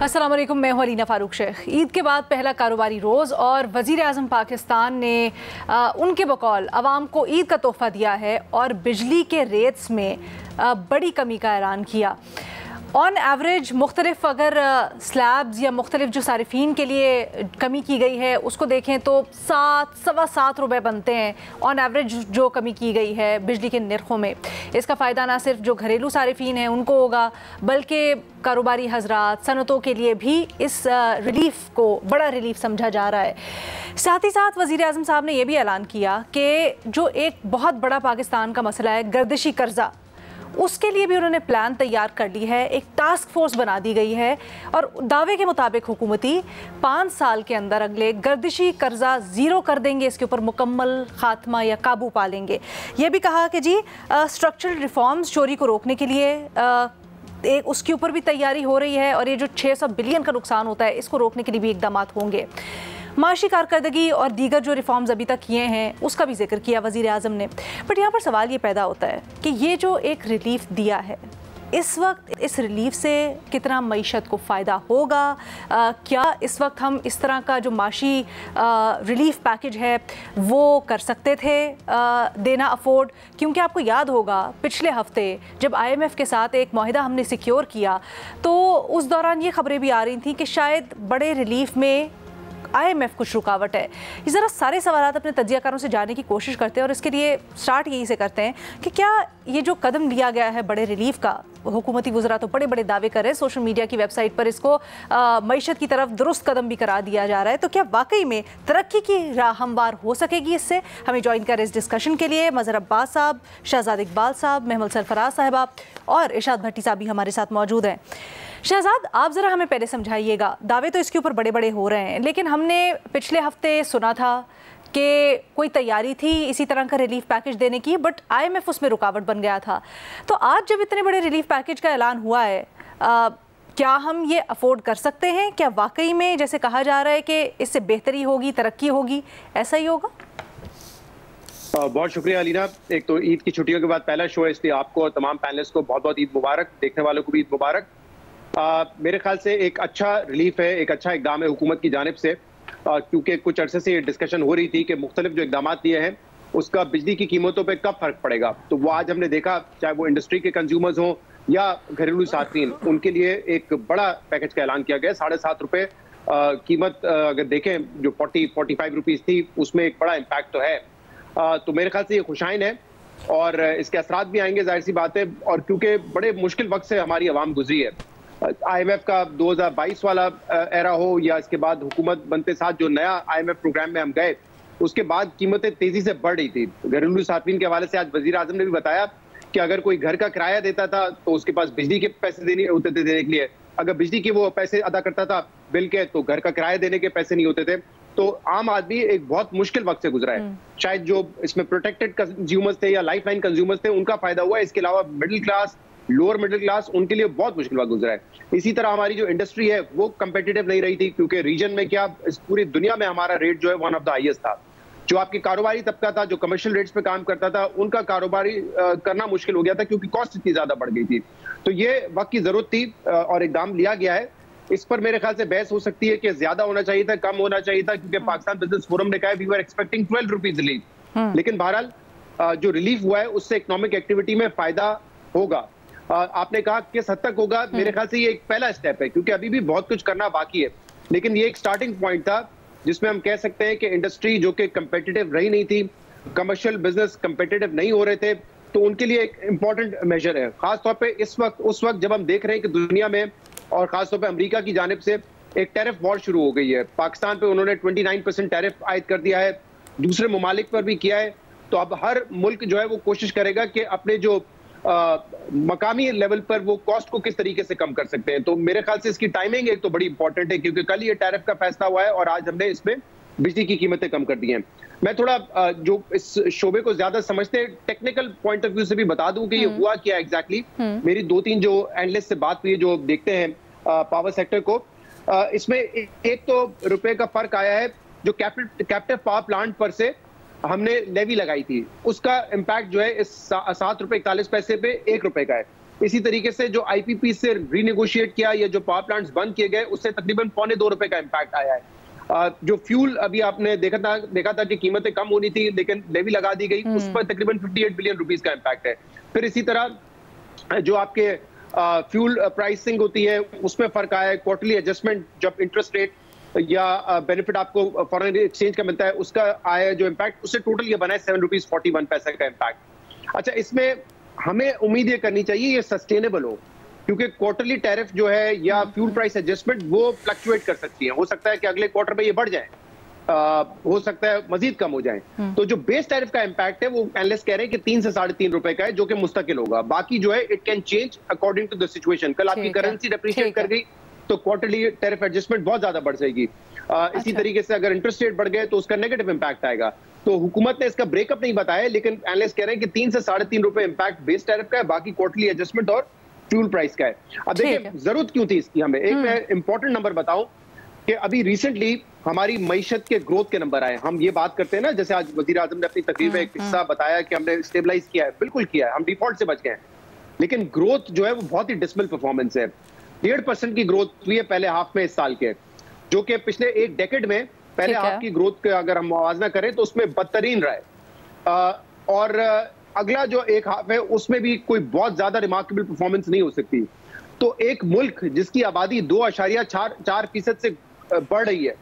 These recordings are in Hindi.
अस्सलाम वालेकुम, मैं हूं अलीना फारूक शेख। ईद के बाद पहला कारोबारी रोज़ और वज़ीर आज़म पाकिस्तान ने उनके बकौल अवाम को ईद का तोहफ़ा दिया है और बिजली के रेट्स में बड़ी कमी का ऐलान किया। ऑन एवरेज मुख्तलिफ अगर स्लैब्स या मुख्तलिफ जो सारिफीन के लिए कमी की गई है उसको देखें तो 7-7.25 रुपये बनते हैं ऑन एवरेज जो कमी की गई है बिजली के निर्खों में। इसका फ़ायदा ना सिर्फ जो घरेलू सारिफीन हैं उनको होगा बल्कि कारोबारी हजरात, सनतों के लिए भी इस रिलीफ को बड़ा रिलीफ समझा जा रहा है। साथ ही साथ वज़ीर आज़म साहब ने यह भी ऐलान किया कि जो एक बहुत बड़ा पाकिस्तान का मसला है गर्दिशी कर्जा, उसके लिए भी उन्होंने प्लान तैयार कर ली है, एक टास्क फोर्स बना दी गई है और दावे के मुताबिक हुकूमती 5 साल के अंदर अगले गर्दिशी कर्जा ज़ीरो कर देंगे, इसके ऊपर मुकम्मल खात्मा या काबू पा लेंगे। ये भी कहा कि जी स्ट्रक्चरल रिफॉर्म्स चोरी को रोकने के लिए एक उसके ऊपर भी तैयारी हो रही है और ये जो 600 बिलियन का नुकसान होता है इसको रोकने के लिए भी इकदाम होंगे। माशी कारकर्दगी और दीगर जो रिफॉर्म्स अभी तक किए हैं उसका भी जिक्र किया वज़ीर आज़म ने। बट यहाँ पर सवाल ये पैदा होता है कि ये जो एक रिलीफ दिया है इस वक्त, इस रिलीफ से कितना मईशत को फ़ायदा होगा? क्या इस वक्त हम इस तरह का जो माशी रिलीफ पैकेज है वो कर सकते थे देना अफोर्ड? क्योंकि आपको याद होगा पिछले हफ्ते जब IMF के साथ एक मुआहिदा हमने सिक्योर किया तो उस दौरान ये खबरें भी आ रही थी कि शायद बड़े रिलीफ में IMF कुछ रुकावट है। ये ज़रा सारे सवाल अपने तज्जियाकारों से जानने की कोशिश करते हैं और इसके लिए स्टार्ट यही से करते हैं कि क्या ये जो कदम लिया गया है बड़े रिलीफ का, हुकूमती वज़रा तो बड़े बड़े दावे कर रहे हैं, सोशल मीडिया की वेबसाइट पर इसको मईशत की तरफ दुरुस्त कदम भी करार दिया जा रहा है, तो क्या वाकई में तरक्की की राह हमवार हो सकेगी इससे? हमें ज्वाइन करें इस डिस्कशन के लिए मज़हर अब्बास साहब, शहजाद इकबाल साहब, महमूद सरफराज साहिबा और इरशाद भट्टी साहब भी हमारे साथ मौजूद हैं। शहजाद, आप ज़रा हमें पहले समझाइएगा, दावे तो इसके ऊपर बड़े बड़े हो रहे हैं लेकिन हमने पिछले हफ्ते सुना था कि कोई तैयारी थी इसी तरह का रिलीफ पैकेज देने की बट IMF उसमें रुकावट बन गया था। तो आज जब इतने बड़े रिलीफ पैकेज का ऐलान हुआ है क्या हम ये अफोर्ड कर सकते हैं? क्या वाकई में जैसे कहा जा रहा है कि इससे बेहतरी होगी, तरक्की होगी, ऐसा ही होगा? बहुत शुक्रिया अलीना। एक तो ईद की छुट्टियों के बाद पहला शो है इसलिए आपको और तमाम पैनलिस्ट को बहुत बहुत ईद मुबारक, देखने वालों को भी ईद मुबारक। मेरे ख्याल से एक अच्छा रिलीफ है, एक अच्छा इकदाम है हुकूमत की जानिब से, क्योंकि कुछ अरसे से ये डिस्कशन हो रही थी कि मुख्तलिफ जो इकदाम लिए हैं उसका बिजली की कीमतों पे कब फर्क पड़ेगा। तो वो आज हमने देखा, चाहे वो इंडस्ट्री के कंज्यूमर्स हों या घरेलू सार्फिन, उनके लिए एक बड़ा पैकेज का ऐलान किया गया। 7.5 रुपये कीमत अगर देखें जो 40-45 रुपीज़ थी उसमें एक बड़ा इम्पैक्ट तो है। तो मेरे ख्याल से ये खुशाइन है और इसके असरात भी आएंगे, जाहिर सी बात है। और क्योंकि बड़े मुश्किल वक्त से हमारी आवाम गुजरी है, IMF का 2022 वाला एरा हो या इसके बाद हुकूमत बनते साथ जो नया IMF प्रोग्राम में हम गए उसके बाद कीमतें तेजी से बढ़ रही थी। घरेलू सार्फिन के हवाले से आज वजीर आजम ने भी बताया कि अगर कोई घर का किराया देता था तो उसके पास बिजली के पैसे देने होते थे देने के लिए, अगर बिजली के वो पैसे अदा करता था बिल के तो घर का किराया देने के पैसे नहीं होते थे। तो आम आदमी एक बहुत मुश्किल वक्त से गुजरा है। शायद जो इसमें प्रोटेक्टेड कंज्यूमर्स थे या लाइफ लाइन कंज्यूमर्स थे उनका फायदा हुआ है, इसके अलावा middle class, lower middle class, उनके लिए बहुत मुश्किल वक्त गुजरा है। इसी तरह हमारी जो इंडस्ट्री है वो कंपेटिटिव नहीं रही थी क्योंकि रीजन में क्या इस पूरी दुनिया में हमारा रेट जो है वन ऑफ द हाईएस्ट था। जो आपकी कारोबारी तबका था जो कमर्शियल रेट्स पे काम करता था उनका कारोबारी करना मुश्किल हो गया था क्योंकि कॉस्ट इतनी ज्यादा बढ़ गई थी। तो ये वक्त की जरूरत थी और इकदाम लिया गया है। इस पर मेरे ख्याल से बहस हो सकती है कि ज्यादा होना चाहिए था, कम होना चाहिए था, क्योंकि पाकिस्तान बिजनेस फोरम ने कहा we were expecting 12 rupees relief, लेकिन बहरहाल जो रिलीफ हुआ है उससे इकोनॉमिक एक्टिविटी में फायदा होगा। आपने कहा किस हद तक होगा, मेरे ख्याल से ये एक पहला स्टेप है क्योंकि अभी भी बहुत कुछ करना बाकी है, लेकिन ये एक स्टार्टिंग पॉइंट था जिसमें हम कह सकते हैं कि इंडस्ट्री जो कि कंपेटिटिव रही नहीं थी, कमर्शियल बिजनेस कंपेटिटिव नहीं हो रहे थे, तो उनके लिए एक इंपॉर्टेंट मेजर है। खासतौर पे इस वक्त, उस वक्त जब हम देख रहे हैं कि दुनिया में और खासतौर पे अमेरिका की जानिब से एक टैरिफ वॉर शुरू हो गई है। पाकिस्तान पे उन्होंने 29% टैरिफ आयद कर दिया है, दूसरे ममालिक पर भी किया है। तो अब हर मुल्क जो है वो कोशिश करेगा कि अपने जो मकामी लेवल पर वो कॉस्ट को किस तरीके से कम कर सकते हैं। तो मेरे ख्याल से इसकी टाइमिंग एक तो बड़ी इंपॉर्टेंट है क्योंकि कल ये टैरिफ का फैसला हुआ है और आज हमने इसमें बिजली की कीमतें कम कर दी हैं। मैं थोड़ा जो इस शोबे को ज्यादा समझते हैं टेक्निकल पॉइंट ऑफ व्यू से भी बता दूं कि ये हुआ क्या एग्जैक्टली। मेरी 2-3 जो एनालिस्ट से बात हुई है जो देखते हैं पावर सेक्टर को, इसमें एक तो रुपए का फर्क आया है। जो कैप्टिव पावर प्लांट पर से हमने लेवी लगाई थी उसका इम्पैक्ट जो है इस 7 रुपए 41 पैसे पे 1 रुपए का है। इसी तरीके से जो आईपीपी से रीनेगोशिएट किया या जो पावर प्लांट्स बंद किए गए उससे तकरीबन ₹2.25 का इम्पैक्ट आया है। जो फ्यूल अभी आपने देखा था कि कीमतें कम होनी थी लेकिन लेवी लगा दी गई, उस पर तकरीबन 58 बिलियन रुपीस का इम्पैक्ट है। फिर इसी तरह जो आपके फ्यूल प्राइसिंग होती है उसमें फर्क आया है। क्वार्टरली एडजस्टमेंट जब इंटरेस्ट रेट या बेनिफिट आपको फॉरेन एक्सचेंज का मिलता है उसका आया जो इम्पैक्ट, उससे टोटल ये बना है ₹7.41 का इम्पैक्ट। अच्छा, इसमें हमें उम्मीद ये करनी चाहिए ये सस्टेनेबल हो, क्योंकि क्वार्टरली टैरिफ जो है या फ्यूल प्राइस एडजस्टमेंट वो फ्लक्चुएट कर सकती है। हो सकता है कि अगले क्वार्टर में ये बढ़ जाए, हो सकता है मजीद कम हो जाए। तो जो बेस टैरिफ का इम्पैक्ट है वो एनालिस्ट कह रहे हैं कि 3 से ₹3.5 का है, जो कि मुस्तकिल होगा। बाकी जो है it can change according to the situation. कल आपकी करेंसी डेप्रिशिएट कर गई तो क्वार्टरली टैरिफ एडजस्टमेंट बहुत ज्यादा बढ़ जाएगी। इसी तरीके से अगर इंटरेस्ट रेट बढ़ गए तो उसका नेगेटिव इम्पैक्ट आएगा। तो हुकूमत ने इसका ब्रेकअप नहीं बताया, लेकिन एनालिस्ट कह रहे हैं कि 3 से ₹3.5 इम्पैक्ट बेस टैरिफ का है, बाकी क्वार्टरली एडजस्टमेंट और फ्यूल प्राइस का है। अब देखिए जरूरत क्यों थी इसकी हमें, एक मैं इंपॉर्टेंट नंबर बताऊं कि अभी रिसेंटली हमारी मईशत के ग्रोथ के नंबर आए। हम ये बात करते हैं ना, जैसे आज वजीर आजम ने अपनी तकरीर में एक हिस्सा बताया कि हमने स्टेबलाइज किया है, बिल्कुल किया है, हम डिफॉल्ट से बच गए हैं, लेकिन ग्रोथ जो है वो बहुत ही डिसमल परफॉर्मेंस है। 1.5% की ग्रोथ हुई है पहले हाफ में इस साल के, जो कि पिछले एक डेकेड में पहले हाफ की ग्रोथ का अगर हम मुआवजा करें तो उसमें बदतरीन रहा है। और अगला जो एक हाफ है उसमें भी कोई बहुत ज्यादा रिमार्केबल परफॉर्मेंस नहीं हो सकती। तो एक मुल्क जिसकी आबादी 2.4% से बढ़ रही है,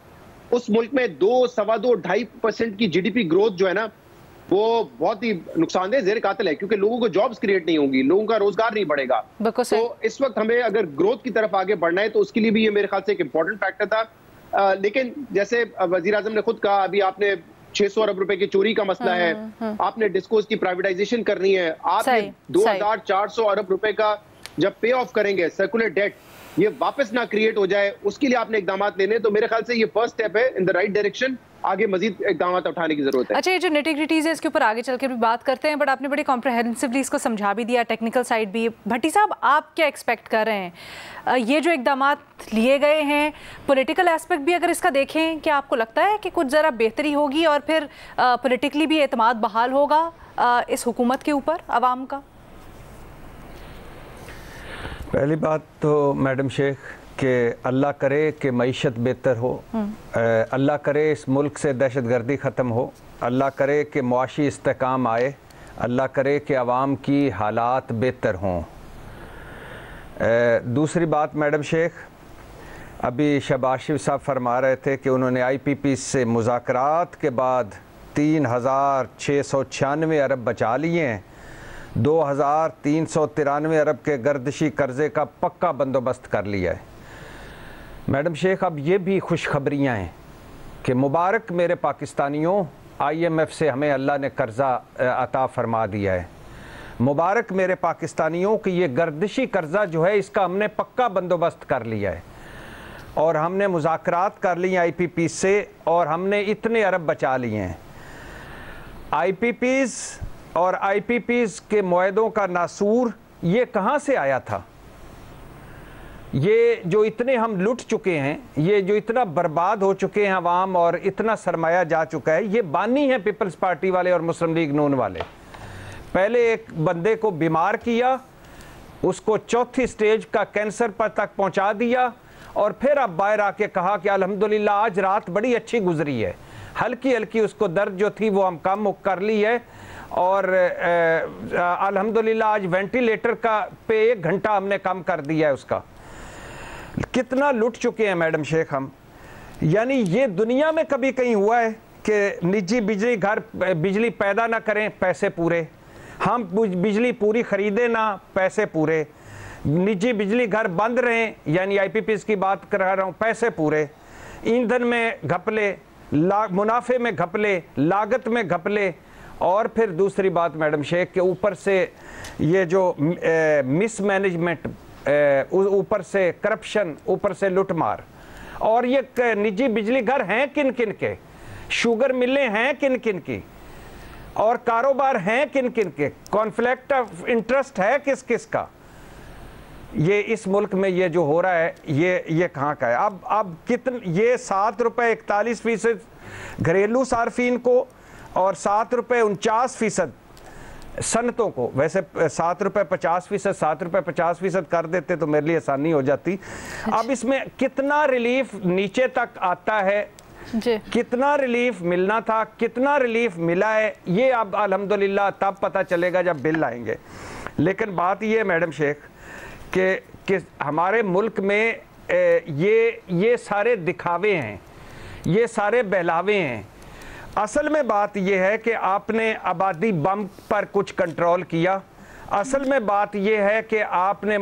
उस मुल्क में 2.25% की जीडीपी ग्रोथ जो है ना वो बहुत ही नुकसानदेह ज़ेर कातिल है, क्योंकि लोगों को जॉब्स क्रिएट नहीं होंगी, लोगों का रोजगार नहीं बढ़ेगा। तो इस वक्त हमें अगर ग्रोथ की तरफ आगे बढ़ना है तो उसके लिए भी ये मेरे ख्याल से एक इंपॉर्टेंट फैक्टर था। लेकिन जैसे वजीर आजम ने खुद कहा, अभी आपने 600 अरब रुपए की चोरी का मसला है, आपने डिस्कोस की प्राइवेटाइजेशन करनी है, आप 2400 अरब रुपए का जब पे ऑफ करेंगे सर्कुलर डेट, ये वापस ना क्रिएट हो जाए, उसके लिए आपने इकदाम लेने। तो मेरे ख्याल से ये फर्स्ट स्टेप है इन द राइट डायरेक्शन। आगे मजीद इकदाम उठाने की जरूरत है। अच्छा, ये जो निटिग्रिटीज है इसके ऊपर आगे चल के भी बात करते हैं, बट आपने बड़ी कॉम्प्रहेंसिवली इसको समझा भी दिया, टेक्निकल साइड भी। भट्टी साहब, आप क्या एक्सपेक्ट कर रहे हैं? ये जो इकदाम लिए गए हैं, पॉलिटिकल एस्पेक्ट भी अगर इसका देखें, क्या आपको लगता है कि कुछ ज़रा बेहतरी होगी और फिर पॉलिटिकली भी एतमाद बहाल होगा इस हुकूमत के ऊपर अवाम का? पहली बात तो मैडम शेख कि अल्लाह करे कि मईशत बेहतर हो, अल्लाह करे इस मुल्क से दहशतगर्दी ख़त्म हो, अल्लाह करे कि मुआशी इस्तेकाम आए, अल्लाह करे कि आवाम की हालात बेहतर हों। दूसरी बात मैडम शेख, अभी शहबाज शरीफ साहब फरमा रहे थे कि उन्होंने IPP से मुज़ाकरात के बाद 3,696 अरब बचा लिए हैं, 2,393 अरब के गर्दिशी कर्जे का पक्का बंदोबस्त कर लिया है। मैडम शेख, अब ये भी खुशखबरियाँ हैं कि मुबारक मेरे पाकिस्तानियों, IMF से हमें अल्लाह ने कर्ज़ा अता फरमा दिया है। मुबारक मेरे पाकिस्तानियों कि ये गर्दिशी कर्जा जो है इसका हमने पक्का बंदोबस्त कर लिया है और हमने मुज़ाकरात कर लिए IPP से और हमने इतने अरब बचा लिए हैं। IPPs और IPPs के मुआहदों का नासूर ये कहाँ से आया था? ये जो इतने हम लुट चुके हैं, ये जो इतना बर्बाद हो चुके हैं अवाम और इतना सरमाया जा चुका है, ये बानी है पीपल्स पार्टी वाले और मुस्लिम लीग नून वाले। पहले एक बंदे को बीमार किया, उसको चौथी स्टेज का कैंसर पर तक पहुंचा दिया और फिर अब बाहर आके कहा कि अल्हम्दुलिल्लाह आज रात बड़ी अच्छी गुजरी है, हल्की हल्की उसको दर्द जो थी वो हम कम कर ली है और अल्हम्दुलिल्लाह आज वेंटिलेटर का पे 1 घंटा हमने कम कर दिया है उसका। कितना लुट चुके हैं मैडम शेख हम। यानी ये दुनिया में कभी कहीं हुआ है कि निजी बिजली घर बिजली पैदा ना करें, पैसे पूरे, हम बिजली पूरी खरीदें ना, पैसे पूरे, निजी बिजली घर बंद रहें, यानी IPPs की बात कर रहा हूँ, पैसे पूरे, ईंधन में घपले, मुनाफे में घपले, लागत में घपले। और फिर दूसरी बात मैडम शेख के ऊपर से ये जो मिसमैनेजमेंट, ऊपर से करप्शन, ऊपर से लुटमार। और ये निजी बिजली घर हैं किन किन के, शुगर मिलें हैं किन किन की, और कारोबार हैं किन किन के, कॉन्फ्लिक्ट ऑफ इंटरेस्ट है किस किस का। ये इस मुल्क में ये जो हो रहा है ये कहाँ का है? अब कितने, ये ₹7.41 घरेलू सार्फिन को और ₹7.49 सनतों को, वैसे 7 रुपये 50%, 7 रुपये 50% कर देते तो मेरे लिए आसानी हो जाती। अब इसमें कितना रिलीफ नीचे तक आता है जी। कितना रिलीफ मिलना था, कितना रिलीफ मिला है, ये अब अल्हम्दुलिल्लाह तब पता चलेगा जब बिल आएंगे। लेकिन बात ये है मैडम शेख कि हमारे मुल्क में ये सारे दिखावे हैं, ये सारे बहलावे हैं। असल में बात यह है कि आपने आबादी बम पर कुछ कंट्रोल किया। असल में बात यह है कि आपने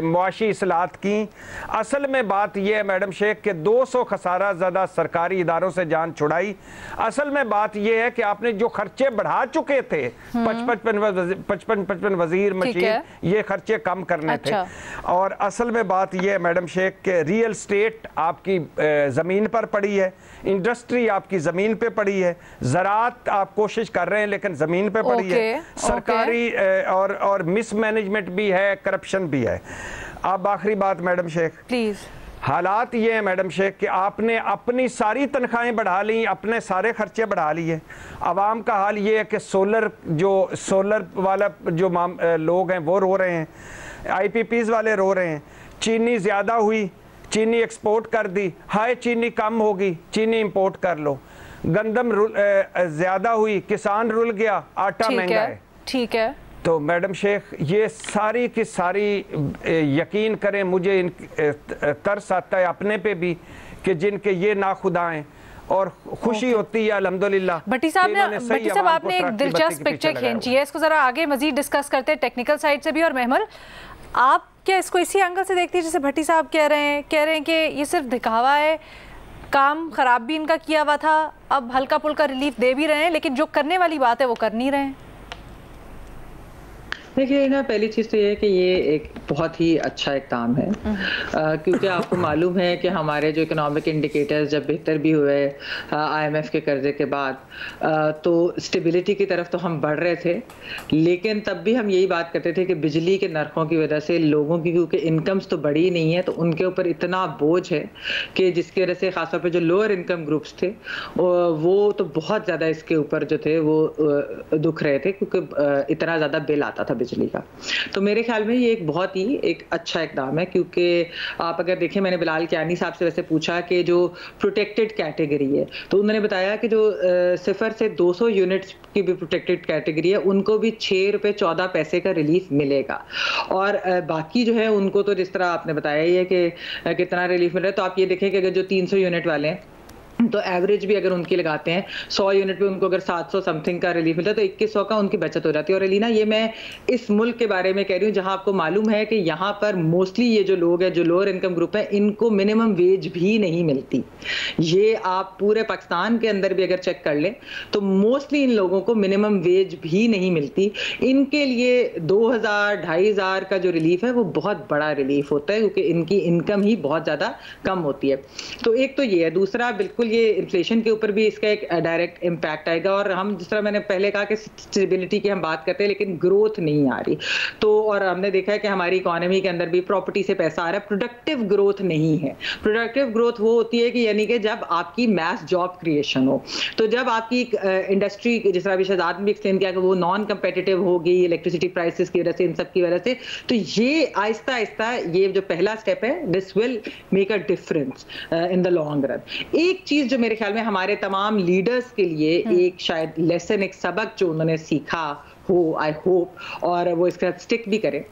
मुआशी इस्लाहत की। असल में बात यह है मैडम शेख कि 200 खसारा ज़्यादा सरकारी इदारों से जान छुड़ाई। असल में बात यह है कि आपने जो खर्चे बढ़ा चुके थे, 55 वजीर मशीन, ये खर्चे कम करने थे। और असल में बात यह है मैडम शेख कि रियल स्टेट आपकी ज़मीन पर पड़ी है, इंडस्ट्री आपकी ज़मीन पे पड़ी है, ज़राअत आप कोशिश कर रहे हैं लेकिन ज़मीन पे पड़ी है, सरकारी और मिसमैनेजमेंट भी है, करप्शन भी है। अब आखिरी बात मैडम शेख, प्लीज, हालात ये है मैडम शेख कि आपने अपनी सारी तनख्वाहें बढ़ा ली, अपने सारे खर्चे बढ़ा लिए। आवाम का हाल ये है कि सोलर वाला जो लोग हैं वो रो रहे हैं, IPPs वाले रो रहे हैं। चीनी ज़्यादा हुई, चीनी एक्सपोर्ट कर दी, हाय चीनी कम होगी, चीनी इंपोर्ट कर लो। गंदम ज़्यादा हुई, किसान रुल गया, आटा महंगा है। ठीक है, तो मैडम शेख ये सारी की सारी यकीन करें, मुझे तरस आता है अपने पे भी कि जिनके ये नाखुदा हैं, और खुशी होती है अल्हम्दुलिल्लाह। भट्टी साहब आपने एक दिलचस्प पिक्चर खींची है, इसको जरा आगे मजीद डिस्कस करते हैं टेक्निकल साइड से भी। और महमल, आप क्या इसको इसी एंगल से देखती है जैसे भट्टी साहब कह रहे हैं कि ये सिर्फ दिखावा है, काम खराब भी इनका किया हुआ था, अब हल्का फुल्का रिलीफ दे भी रहे हैं, लेकिन जो करने वाली बात है वो कर नहीं रहे हैं? देखिए ना, पहली चीज़ तो ये है कि ये एक बहुत ही अच्छा इक़दाम है, क्योंकि आपको मालूम है कि हमारे जो इकोनॉमिक इंडिकेटर्स जब बेहतर भी हुए IMF के कर्जे के बाद, तो स्टेबिलिटी की तरफ तो हम बढ़ रहे थे, लेकिन तब भी हम यही बात करते थे कि बिजली के नरखों की वजह से लोगों की, क्योंकि इनकम्स तो बढ़ी नहीं है, तो उनके ऊपर इतना बोझ है कि जिसकी वजह से ख़ासतौर पर जो लोअर इनकम ग्रुप्स थे वो तो बहुत ज़्यादा इसके ऊपर जो थे वो दुख रहे थे, क्योंकि इतना ज़्यादा बिल आता था बिजली का। तो मेरे ख्याल में ये एक बहुत ही एक अच्छा इकदाम है, क्योंकि आप अगर देखें, मैंने बिलाल कियानी साहब से वैसे पूछा कि जो प्रोटेक्टेड कैटेगरी है, तो उन्होंने बताया कि जो 0 से 200 यूनिट्स की भी प्रोटेक्टेड कैटेगरी है, उनको भी 6 रुपये 14 पैसे का रिलीफ मिलेगा। और बाकी जो है उनको तो जिस तरह आपने बताया ही है कि कितना रिलीफ मिल रहा है, तो आप ये देखें कि अगर जो 300 यूनिट वाले हैं तो एवरेज भी अगर उनकी लगाते हैं 100 यूनिट पे उनको अगर 700 समथिंग का रिलीफ मिलता है, तो 2100 का उनकी बचत हो जाती है। और अलीना, ये मैं इस मुल्क के बारे में कह रही हूँ जहां आपको मालूम है कि यहाँ पर मोस्टली ये जो लोग हैं जो लोअर इनकम ग्रुप है, इनको मिनिमम वेज भी नहीं मिलती। ये आप पूरे पाकिस्तान के अंदर भी अगर चेक कर लें तो मोस्टली इन लोगों को मिनिमम वेज भी नहीं मिलती। इनके लिए 2000-2500 का जो रिलीफ है वो बहुत बड़ा रिलीफ होता है, क्योंकि इनकी इनकम ही बहुत ज़्यादा कम होती है। तो एक तो ये है, दूसरा बिल्कुल ये इन्फ्लेशन के ऊपर भी इसका एक डायरेक्ट इम्पैक्ट आएगा। और हम जिस तरह मैंने पहले कहा कि स्टेबिलिटी की हम बात करते हैं लेकिन ग्रोथ नहीं आ रही, तो और हमने देखा है कि हमारी इकोनॉमी के अंदर भी प्रॉपर्टी से पैसा आ रहा है, प्रोडक्टिव ग्रोथ नहीं है। प्रोडक्टिव ग्रोथ वो होती है कि यानी कि जब आपकी मैस जॉब क्रिएशन हो, तो जब आपकी इंडस्ट्री जिस तरह अभी शहजाद ने भी एक्सप्लेन किया कि वो नॉन कम्पिटिटिव होगी इलेक्ट्रिसिटी प्राइसेस की वजह से, इन सब की वजह से, तो ये आहिस्ता आहिस्ता ये जो पहला स्टेप है, this will make a difference in the long run. एक चीज जो मेरे ख्याल में हमारे तमाम लीडर्स के लिए एक शायद लेसन, एक सबक जो उन्होंने सीखा हो, आई होप, और वो इसके साथ स्टिक भी करें,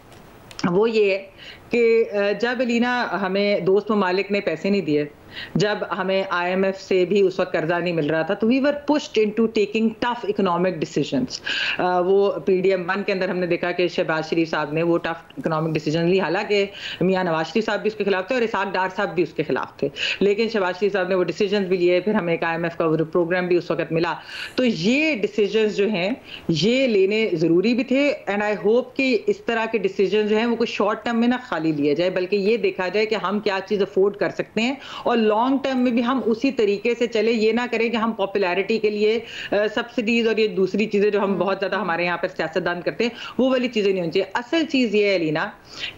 वो ये है कि जब अलीना हमें दोस्त ममालिक ने पैसे नहीं दिए, जब हमें IMF से भी उस वक्त कर्जा नहीं मिल रहा था, तो we were pushed into taking tough economic decisions. वो PDM-1 के अंदर हमने देखा कि शहबाज शरीफ साहब ने वो टफ इकोनॉमिक डिसीजन ली, हालांकि मियां नवाज शरीफ साहब भी उसके खिलाफ थे और इसहाक डार साहब भी उसके खिलाफ थे, लेकिन शहबाज शरीफ साहब ने वो डिसीजन भी लिए, फिर हमें एक IMF का प्रोग्राम भी उस वक्त मिला। तो ये डिसीजन जो हैं ये लेने ज़रूरी भी थे, एंड आई होप कि इस तरह के डिसीजन जो हैं वो कोई शॉर्ट टर्म में ना वाली लिया जाए, बल्कि ये देखा जाए कि हम क्या चीज़ अफोर्ड कर सकते हैं और लॉन्ग टर्म में भी हम उसी तरीके से चले। ये ना करें कि हम पॉपुलैरिटी के लिए सब्सिडीज और ये दूसरी चीज़ें जो हम बहुत ज़्यादा हमारे यहाँ पर सियासतदान करते हैं, वो वाली चीज़ें नहीं होनी चाहिए। असल चीज़ ये है लीना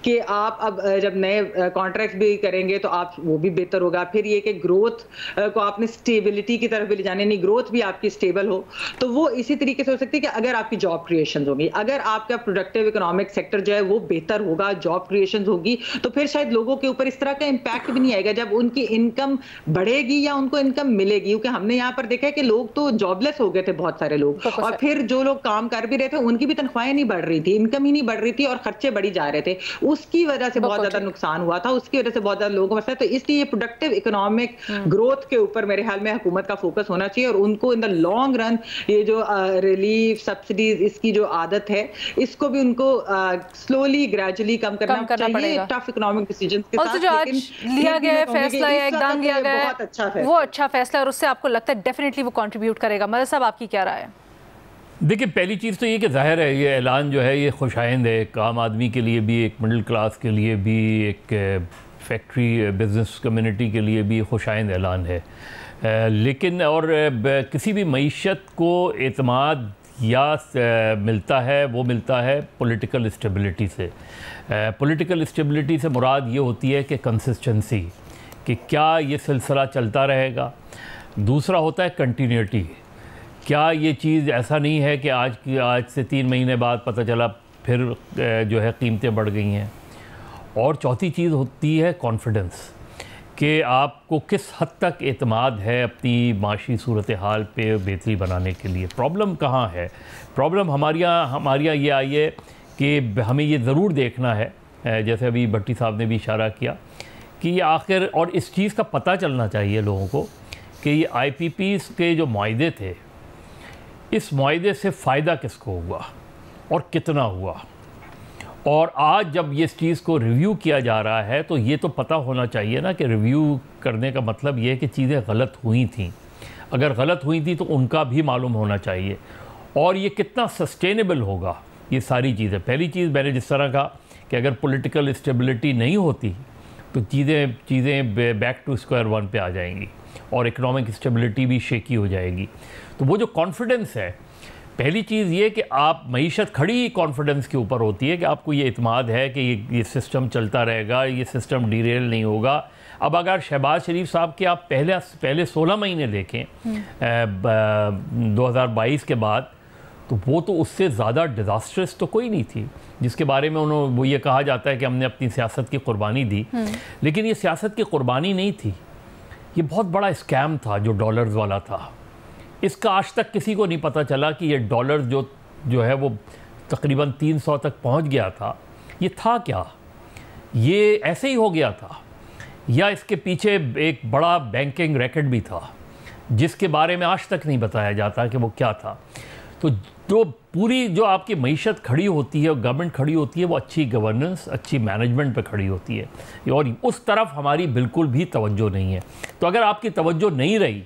कि आप अब जब नए कॉन्ट्रैक्ट भी करेंगे तो आप वो भी बेहतर होगा। फिर ये कि ग्रोथ को आपने स्टेबिलिटी की तरफ भी ले जाने, नहीं ग्रोथ भी आपकी स्टेबल हो, तो वो इसी तरीके से हो सकती है कि अगर आपकी जॉब क्रिएशन होगी, अगर आपका प्रोडक्टिव इकोनॉमिक सेक्टर जो है वो बेहतर होगा, जॉब क्रिएशन होगी, तो फिर शायद लोगों के ऊपर इस तरह का इंपैक्ट भी नहीं आएगा जब उनकी इनकम बढ़ेगी या उनको इनकम मिलेगी। क्योंकि हमने यहाँ पर देखा है कि लोग तो जॉबलेस हो गए थे बहुत सारे लोग, और फिर जो लोग काम कर भी रहे थे उनकी भी तनख्वाहें नहीं बढ़ रही थी, इनकम ही नहीं बढ़ रही थी और खर्चे बढ़ी जा रहे थे। उसकी वजह से बहुत ज्यादा नुकसान हुआ था, उसकी वजह से बहुत ज्यादा लोगों को मसला। तो इसलिए प्रोडक्टिव इकोनॉमिक ग्रोथ के ऊपर मेरे ख्याल में हुकूमत का फोकस होना चाहिए और उनको इन द लॉन्ग रन ये जो रिलीफ सब्सिडीज इसकी जो आदत है इसको भी उनको स्लोली ग्रेजुअली कम करना चाहिए टफ इकोनॉमिक डिसीजंस के साथ। जो आज लिया गया है फैसला या इकदाम लिया गया है, वो अच्छा फैसला है और उससे आपको लगता है डेफिनेटली वो कंट्रीब्यूट करेगा। मदद साहब, आपकी क्या राय है? देखिए, पहली चीज़ तो ये कि जाहिर है ये ऐलान जो है ये खुशाइंद है, एक आम आदमी के लिए भी, एक मिडिल क्लास के लिए भी, एक फैक्ट्री बिज़नेस कम्युनिटी के लिए भी खुशाइंद ऐलान है। लेकिन और किसी भी मईशत को एतमाद या मिलता है, वो मिलता है पॉलिटिकल स्टेबिलिटी से। पॉलिटिकल स्टेबिलिटी से मुराद ये होती है कि कंसिस्टेंसी, कि क्या ये सिलसिला चलता रहेगा। दूसरा होता है कंटिन्यूटी, क्या ये चीज़ ऐसा नहीं है कि आज से 3 महीने बाद पता चला फिर जो है कीमतें बढ़ गई हैं। और चौथी चीज़ होती है कॉन्फिडेंस, कि आपको किस हद तक एतमाद है अपनी माशी सूरत हाल पे बेहतरी बनाने के लिए। प्रॉब्लम कहाँ है? प्रॉब्लम हमारे यहाँ ये आई है कि हमें ये ज़रूर देखना है, जैसे अभी भट्टी साहब ने भी इशारा किया, कि ये आखिर, और इस चीज़ का पता चलना चाहिए लोगों को कि ये IPPs के जो मुआहदे थे, इस मुआहदे से फ़ायदा किसको हुआ और कितना हुआ। और आज जब ये इस चीज़ को रिव्यू किया जा रहा है तो ये तो पता होना चाहिए ना कि रिव्यू करने का मतलब ये है कि चीज़ें गलत हुई थीं। अगर गलत हुई थी तो उनका भी मालूम होना चाहिए, और ये कितना सस्टेनेबल होगा ये सारी चीज़ें। पहली चीज़ मैंने जिस तरह कहा कि अगर पॉलिटिकल स्टेबिलिटी नहीं होती तो चीज़ें बैक टू स्क्वायर वन पे आ जाएंगी और इकोनॉमिक स्टेबिलिटी भी शेकी हो जाएगी। तो वो जो कॉन्फिडेंस है, पहली चीज़ ये कि आप मईशत खड़ी ही कॉन्फिडेंस के ऊपर होती है कि आपको ये इत्मीनान है कि ये सिस्टम चलता रहेगा, ये सिस्टम डीरेल नहीं होगा। अब अगर शहबाज शरीफ साहब के आप पहले 16 महीने देखें 2022 के बाद, तो वो तो उससे ज़्यादा डिज़ास्ट्रस तो कोई नहीं थी जिसके बारे में वो ये कहा जाता है कि हमने अपनी सियासत की कुर्बानी दी। लेकिन ये सियासत की कुर्बानी नहीं थी, ये बहुत बड़ा स्कैम था जो डॉलर्स वाला था। इसका आज तक किसी को नहीं पता चला कि ये डॉलर जो है वो तकरीबन 300 तक पहुंच गया था, ये था क्या, ये ऐसे ही हो गया था, या इसके पीछे एक बड़ा बैंकिंग रैकेट भी था जिसके बारे में आज तक नहीं बताया जाता कि वो क्या था। तो पूरी जो आपकी मईशत खड़ी होती है और गवर्नमेंट खड़ी होती है, वो अच्छी गवर्नेंस, अच्छी मैनेजमेंट पे खड़ी होती है, और उस तरफ हमारी बिल्कुल भी तवज्जो नहीं है। तो अगर आपकी तवज्जो नहीं रही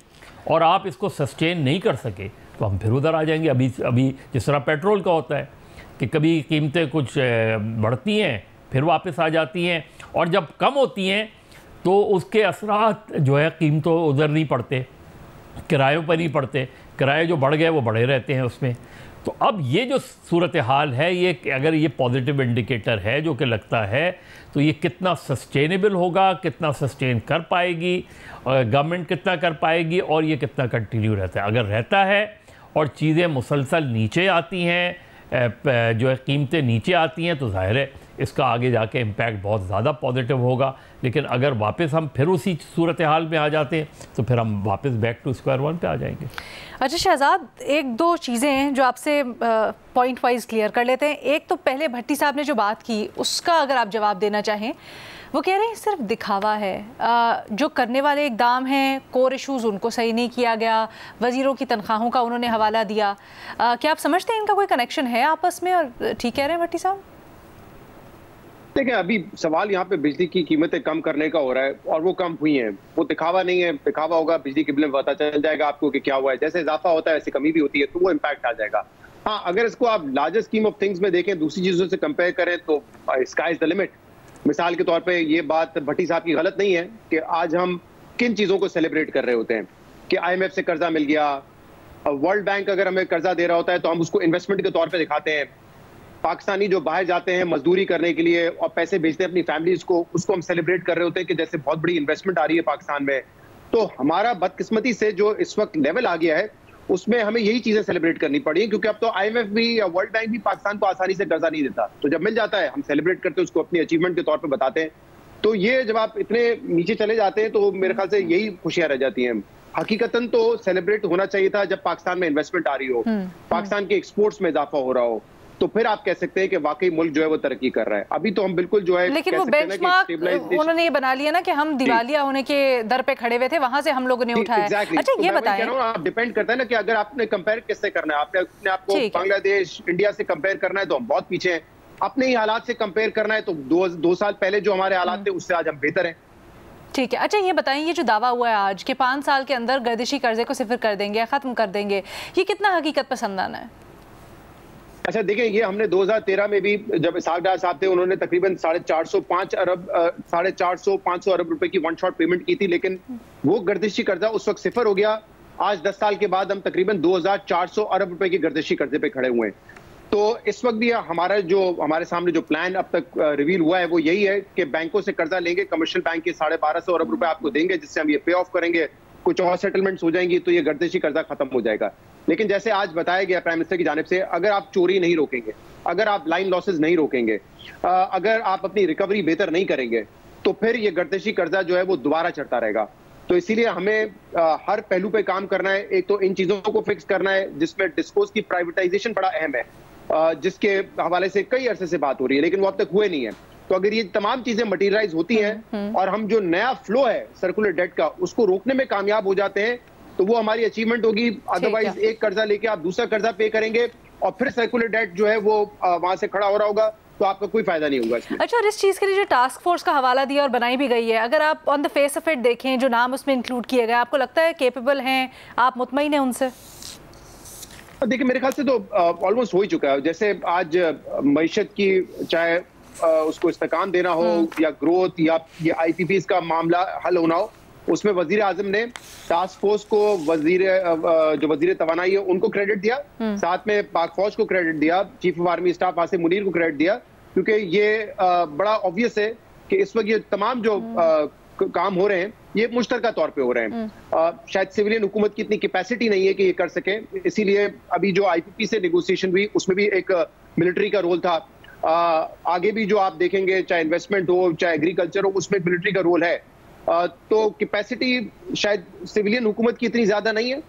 और आप इसको सस्टेन नहीं कर सके तो हम फिर उधर आ जाएंगे। अभी जिस तरह पेट्रोल का होता है कि कभी कीमतें कुछ बढ़ती हैं फिर वापस आ जाती हैं, और जब कम होती हैं तो उसके असरात जो है कीमतों उधर नहीं पड़ते, किरायों पर नहीं पड़ते, किराए जो बढ़ गए वो बढ़े रहते हैं उसमें। तो अब ये जो सूरत हाल है, ये अगर ये पॉजिटिव इंडिकेटर है जो कि लगता है, तो ये कितना सस्टेनेबल होगा, कितना सस्टेन कर पाएगी गवर्नमेंट, कितना कर पाएगी, और ये कितना कंटिन्यू रहता है। अगर रहता है और चीज़ें मुसलसल नीचे आती हैं, जो है कीमतें नीचे आती हैं, तो जाहिर है इसका आगे जाके इम्पैक्ट बहुत ज़्यादा पॉजिटिव होगा। लेकिन अगर वापस हम फिर उसी सूरत हाल में आ जाते हैं तो फिर हम वापस बैक टू स्क्वायर वन पे आ जाएंगे। अच्छा शहजाद, एक दो चीज़ें हैं जो आपसे पॉइंट वाइज क्लियर कर लेते हैं। एक तो पहले भट्टी साहब ने जो बात की उसका अगर आप जवाब देना चाहें, वो कह रहे हैं सिर्फ दिखावा है, जो करने वाले इकदाम हैं, कोर इशूज़ उनको सही नहीं किया गया, वज़ीरों की तनख्वाहों का उन्होंने हवाला दिया। क्या आप समझते हैं इनका कोई कनेक्शन है आपस में? और ठीक कह रहे हैं भट्टी साहब? देखिए, अभी सवाल यहाँ पे बिजली की कीमतें कम करने का हो रहा है और वो कम हुई हैं। वो दिखावा नहीं है, दिखावा होगा बिजली के बिल में पता चल जाएगा आपको कि क्या हुआ है। जैसे इजाफा होता है वैसे कमी भी होती है, तो वो इम्पैक्ट आ जाएगा। हाँ, अगर इसको आप लार्जर स्कीम ऑफ थिंग्स में देखें, दूसरी चीजों से कंपेयर करें, तो स्काई इज द लिमिट। मिसाल के तौर पे ये बात भट्टी साहब की गलत नहीं है कि आज हम किन चीज़ों को सेलिब्रेट कर रहे होते हैं कि IMF से कर्जा मिल गया, वर्ल्ड बैंक अगर हमें कर्जा दे रहा होता है तो हम उसको इन्वेस्टमेंट के तौर पे दिखाते हैं। पाकिस्तानी जो बाहर जाते हैं मजदूरी करने के लिए और पैसे भेजते हैं अपनी फैमिलीज को, उसको हम सेलिब्रेट कर रहे होते हैं कि जैसे बहुत बड़ी इन्वेस्टमेंट आ रही है पाकिस्तान में। तो हमारा बदकिस्मती से जो इस वक्त लेवल आ गया है उसमें हमें यही चीजें सेलिब्रेट करनी पड़ी, क्योंकि अब तो IMF भी या वर्ल्ड बैंक भी पाकिस्तान को आसानी से कर्जा नहीं देता। तो जब मिल जाता है हम सेलिब्रेट करते हैं, उसको अपनी अचीवमेंट के तौर पर बताते हैं। तो ये जब आप इतने नीचे चले जाते हैं तो मेरे ख्याल से यही खुशियां रह जाती हैं। हकीकतन तो सेलिब्रेट होना चाहिए था जब पाकिस्तान में इन्वेस्टमेंट आ रही हो, पाकिस्तान के एक्सपोर्ट्स में इजाफा हो रहा हो, तो फिर आप कह सकते हैं कि वाकई मुल्क जो है वो तरक्की कर रहा है। अभी तो हम बिल्कुल जो है, लेकिन वो बेंचमार्क उन्होंने ये बना लिया ना कि हम दिवालिया होने के दर पे खड़े हुए थे, वहां से हम लोगों ने उठाया। अच्छा ये बताएं, आप डिपेंड करता है ना कि अगर आपने कंपेयर किससे करना है, आपने अपने आपको बांग्लादेश इंडिया से कंपेयर करना है तो हम बहुत पीछे हैं। अपने ही हालात से कंपेयर करना है तो 2 साल पहले जो हमारे हालात थे उससे आज हम बेहतर हैं। ठीक है। अच्छा ये बताएं, ये जो दावा हुआ है आज के 5 साल के अंदर गर्दिशी कर्जे को सिफर कर देंगे या खत्म कर देंगे, ये कितना हकीकत पसंद आना है? अच्छा देखें, ये हमने 2013 में भी जब इसहाक डार साहब थे उन्होंने तकरीबन 450-500 अरब रुपए की वन शॉट पेमेंट की थी, लेकिन वो गर्दिशी कर्जा उस वक्त सिफर हो गया। आज 10 साल के बाद हम तकरीबन 2400 अरब रुपए की गर्दिशी कर्जे पे खड़े हुए हैं। तो इस वक्त भी हमारे सामने जो प्लान अब तक रिवील हुआ है वो यही है कि बैंकों से कर्जा लेंगे, कमर्शियल बैंक के 1250 अरब रुपए आपको देंगे, जिससे हम ये पे ऑफ करेंगे, कुछ और सेटलमेंट्स हो जाएंगी तो ये गर्दिशी कर्जा खत्म हो जाएगा। लेकिन जैसे आज बताया गया प्राइम मिनिस्टर की जानिब से, अगर आप चोरी नहीं रोकेंगे, अगर आप लाइन लॉसेस नहीं रोकेंगे, अगर आप अपनी रिकवरी बेहतर नहीं करेंगे, तो फिर ये गर्दिशी कर्जा जो है वो दोबारा चढ़ता रहेगा। तो इसीलिए हमें हर पहलू पे काम करना है। एक तो इन चीजों को फिक्स करना है जिसमें डिस्कोस की प्राइवेटाइजेशन बड़ा अहम है, जिसके हवाले से कई अरसे से बात हो रही है लेकिन वो अब तक हुए नहीं है। तो अगर ये तमाम चीजें मटीरियलाइज होती हैं और हम जो नया फ्लो है सर्कुलर डेट का उसको रोकने में कामयाब हो जाते हैं तो वो हमारी अचीवमेंट होगी। अदरवाइज एक कर्जा लेके आप दूसरा कर्जा पे करेंगे और फिर सर्कुलर डेट जो है वो वहां से खड़ा हो रहा होगा तो आपका कोई फायदा नहीं होगा इसमें। अच्छा, और इस चीज के लिए जो टास्क फोर्स का हवाला दिया और बनाई भी गई है, अगर आप on the face of it देखें जो नाम उसमें इंक्लूड किए गए, आपको लगता है केपेबल हैं, आप मुतमईन हैं उनसे? देखिए मेरे ख्याल से तो ऑलमोस्ट हो ही चुका है। जैसे आज मईशत की चाहे उसको इस्तेकाम देना हो या ग्रोथ या ये IPPs का मामला हल होना हो, उसमें वजीर आजम ने टास्क फोर्स को जो वजीर तवानाई है उनको क्रेडिट दिया, साथ में पाक फौज को क्रेडिट दिया, chief of army staff Asim Munir को क्रेडिट दिया, क्योंकि ये बड़ा ऑब्वियस है कि इस वक्त ये तमाम जो काम हो रहे हैं ये मुश्तरका तौर पे हो रहे हैं। शायद सिविलियन हुकूमत की इतनी कैपेसिटी नहीं है कि ये कर सके, इसीलिए अभी जो IPP से नेगोशिएशन हुई उसमें भी एक मिलिट्री का रोल था। आगे भी जो आप देखेंगे चाहे इन्वेस्टमेंट हो चाहे एग्रीकल्चर हो उसमें मिलिट्री का रोल है। तो कैपेसिटी शायद सिविलियन हुकूमत की इतनी ज्यादा नहीं है,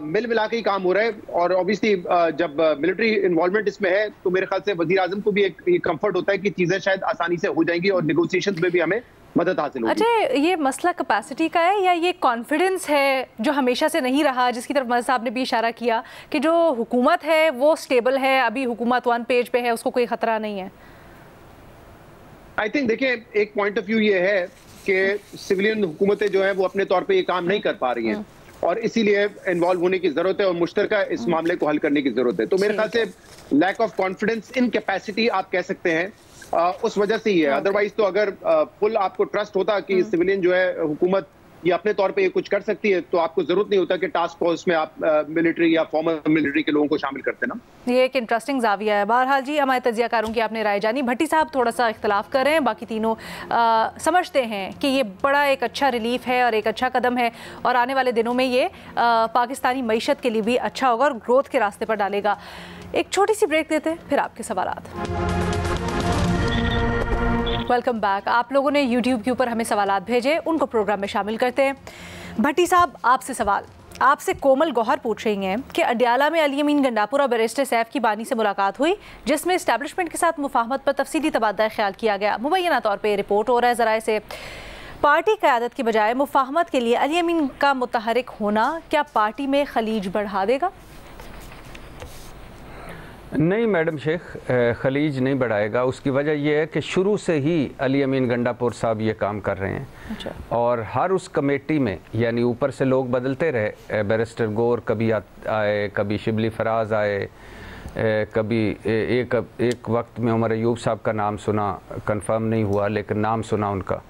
मिल मिला के ही काम हो रहा है। और ऑब्वियसली जब मिलिट्री इन्वॉल्वमेंट इसमें है तो मेरे ख्याल से वजीर आजम को भी एक कंफर्ट होता है कि चीजें शायद आसानी से हो जाएंगी और नेगोशिएशंस में भी हमें मदद हासिल होगी। अच्छा, ये मसला कैपेसिटी का है या ये कॉन्फिडेंस है जो हमेशा से नहीं रहा, जिसकी तरफ मज़ साहब ने भी इशारा किया कि जो हुकूमत है वो स्टेबल है, अभी हुकूमत 1 पेज पे है, उसको कोई खतरा नहीं है? आई थिंक देखिए एक पॉइंट ऑफ व्यू ये है कि सिविलियन हुकूमतें जो है वो अपने तौर पे ये काम नहीं कर पा रही हैं और इसीलिए इन्वॉल्व होने की जरूरत है और मुश्तरका इस मामले को हल करने की जरूरत है। तो मेरे ख्याल से lack of confidence in capacity आप कह सकते हैं, उस वजह से ही है। अदरवाइज तो अगर फुल आपको ट्रस्ट होता कि सिविलियन जो है हुकूमत ये अपने तौर पे ये कुछ कर सकती है तो आपको जरूरत नहीं होता कि टास्क फोर्स में आप मिलिट्री या फॉर्मर मिलिट्री के लोगों को शामिल करते ना। ये एक इंटरेस्टिंग जाविया है। बहरहाल जी, हमारे तजियाकारों की आपने राय जानी। भट्टी साहब थोड़ा सा इख्तलाफ कर रहे हैं, बाकी तीनों समझते हैं कि ये बड़ा एक अच्छा रिलीफ है और एक अच्छा कदम है और आने वाले दिनों में ये पाकिस्तानी मईशत के लिए भी अच्छा होगा और ग्रोथ के रास्ते पर डालेगा। एक छोटी सी ब्रेक देते हैं, फिर आपके सवालात। Welcome back. आप लोगों ने YouTube के ऊपर हमें सवालात भेजे, उनको प्रोग्राम में शामिल करते हैं। भट्टी साहब, आपसे सवाल, आपसे कोमल गौहर पूछ रही हैं कि अडियाला में अली अमीन गंडापुर और बैरिस्टर सैफ की बानी से मुलाकात हुई जिसमें इस्टेब्लिशमेंट के साथ मुफाहमत पर तफसीली तबादला ख्याल किया गया। मुबैना तौर पर रिपोर्ट हो रहा है ज़राए से पार्टी क़यादत की बजाय मुफाहमत के लिए अली अमीन का मुतहरिक होना क्या पार्टी में खलीज बढ़ा देगा? नहीं मैडम शेख, खलीज नहीं बढ़ाएगा। उसकी वजह यह है कि शुरू से ही अली अमीन गंडापुर साहब ये काम कर रहे हैं। अच्छा। और हर उस कमेटी में यानी ऊपर से लोग बदलते रहे, बैरिस्टर गौर कभी आए, कभी शिबली फराज आए, कभी एक वक्त में उमर अयूब साहब का नाम सुना, कंफर्म नहीं हुआ लेकिन नाम सुना उनका,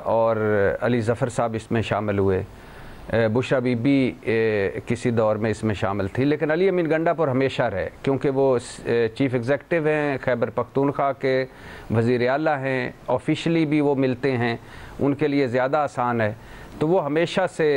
और अली ज़फ़र साहब इसमें शामिल हुए, बुशरा बीबी किसी दौर में इसमें शामिल थी, लेकिन अली अमीन गंडापुर हमेशा रहे क्योंकि वो चीफ़ एग्ज़ेक्टिव हैं, खैबर पख्तूनख्वा के वज़ीर आला हैं, ऑफिशियली भी वो मिलते हैं, उनके लिए ज़्यादा आसान है, तो वो हमेशा से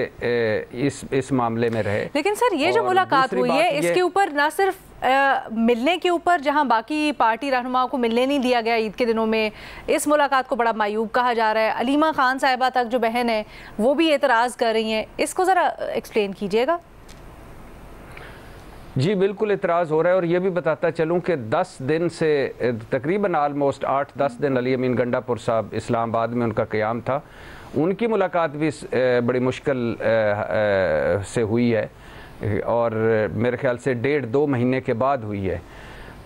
इस मामले में रहे। लेकिन सर ये जो मुलाकात हुई है इसके ऊपर ना सिर्फ मिलने के ऊपर, जहां बाकी पार्टी रहनुमाओं को मिलने नहीं दिया गया ईद के दिनों में, इस मुलाकात को बड़ा मायूब कहा जा रहा है। अलीमा खान साहिबा तक जो बहन है वो भी एतराज़ कर रही हैं, इसको ज़रा एक्सप्लेन कीजिएगा। जी बिल्कुल एतराज़ हो रहा है, और ये भी बताता चलूँ कि 10 दिन से तकरीबन आलमोस्ट 8-10 दिन अली अमीन गंडापुर साहब इस्लामाबाद में उनका क़याम था, उनकी मुलाकात भी बड़ी मुश्किल से हुई है और मेरे ख्याल से 1.5-2 महीने के बाद हुई है।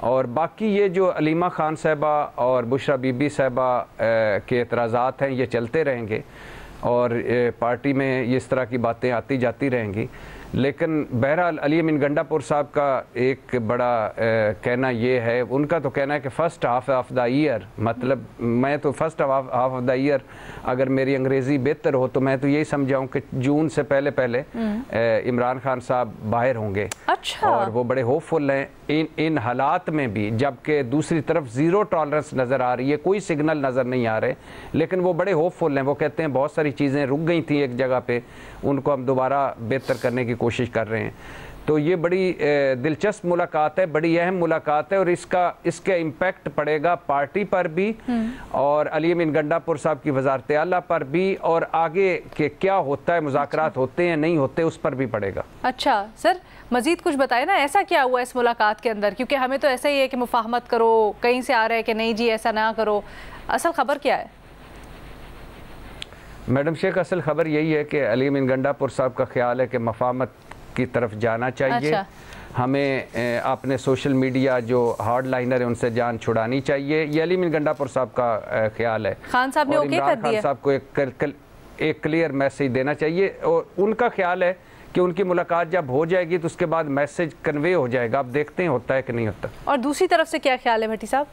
और बाकी ये जो अलीमा खान साहिबा और बुशरा बीबी साहिबा के एतराज़ात हैं ये चलते रहेंगे और पार्टी में इस तरह की बातें आती जाती रहेंगी, लेकिन बहरहाल अली अमीन गंडापुर साहब का एक बड़ा कहना ये है, उनका तो कहना है कि first half of the year, मतलब मैं तो first half of the year अगर मेरी अंग्रेज़ी बेहतर हो तो मैं तो यही समझाऊँ कि जून से पहले पहले इमरान खान साहब बाहर होंगे। अच्छा। और वो बड़े होपफुल हैं इन हालात में भी, जबकि दूसरी तरफ ज़ीरो टॉलरेंस नज़र आ रही है, कोई सिग्नल नज़र नहीं आ रहे, लेकिन वो बड़े होपफुल हैं। वो कहते हैं बहुत सारी चीज़ें रुक गई थी एक जगह पे, उनको हम दोबारा बेहतर करने की कोशिश कर रहे हैं। तो ये बड़ी दिलचस्प मुलाकात है, बड़ी अहम मुलाकात है, और इसका इम्पैक्ट पड़ेगा पार्टी पर भी और अली अमीन गंडापुर साहब की वज़ारत आला पर भी, और आगे के क्या होता है, मुज़ाकरात होते हैं नहीं होते, उस पर भी पड़ेगा। अच्छा सर, मज़ीद कुछ बताए ना, ऐसा क्या हुआ इस मुलाकात के अंदर, क्योंकि हमें तो ऐसा ही है कि मुफाहमत करो, कहीं से आ रहा है कि नहीं जी ऐसा ना करो, असल खबर क्या है? मैडम शेख, असल खबर यही है कि अली अमीन गंडापुर साहब का ख्याल है कि मफाहमत की तरफ जाना चाहिए। अच्छा। हमें अपने सोशल मीडिया जो हार्ड लाइनर है उनसे जान छुड़ानी चाहिए, ये अली अमीन गंडापुर साहब का ख्याल है। खान साहब ने ओके कर दिया। खान साहब को एक क्लियर मैसेज देना चाहिए, और उनका ख्याल है कि उनकी मुलाकात जब हो जाएगी तो उसके बाद मैसेज कन्वे हो जाएगा। अब देखते हैं होता है कि नहीं होता। और दूसरी तरफ से क्या ख्याल है भट्टी साहब?